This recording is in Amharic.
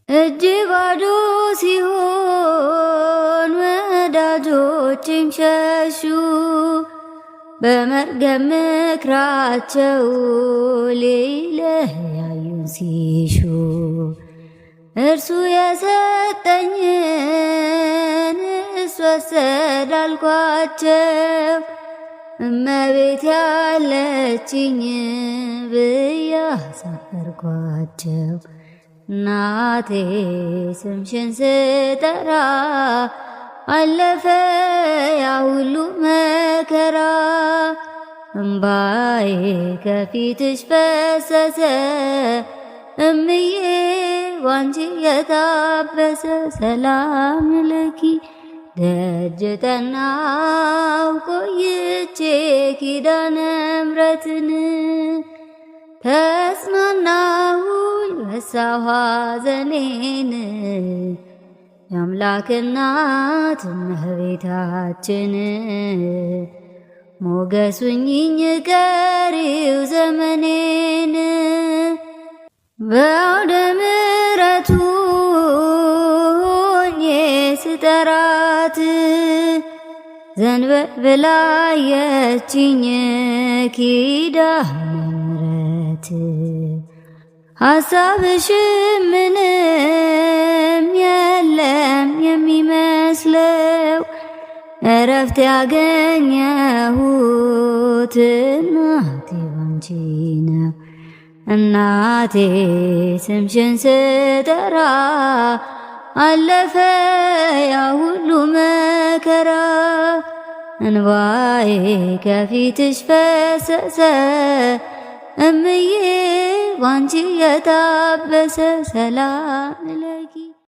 እጅ ባዶ ሲሆን ወዳጆቼም ሸሹ፣ በመርገም ምክራቸው ሊለያዩን ሲሹ። እርሱ የሰጠኝን እሱ ወሰደ አልኳቸው፣ እመቤት ያለችኝ ብዬ አሳፈርኳቸው። እናቴ ስምሽን ስጠራ አለፈ ያ ሁሉ መከራ፣ እምባዬ ከፊትሽ ፈሰሰ እምዬ ባንቺ የታበሰ። ሰላም ለኪ ደጅ ጠናው ቆይቼ ኪዳነ ምሕረትን፣ ተጽናናሁኝ ረሳሁ ሐዘኔን፣ የአምላክ እናት እመቤታችን ሞገሱኝኝ ቀሪው ዘመኔን። በአውደ ምሕረቱ ሆኜ ስጠራት ዘንበል ብላ አየችኝ ኪዳነ ምሕረት። ሐሳብሽ ምንም የለም የሚመስለው፣ እረፍት ያገኘሁት እናቴ ባንቺ ነው። እናቴ ስምሽን ስጠራ አለፈ ያ ሁሉ መከራ፣ እንባዬ ከፊትሽ ፈሰሰ እምዬ ባንቺ የታበሰ። ሰላም ለኪ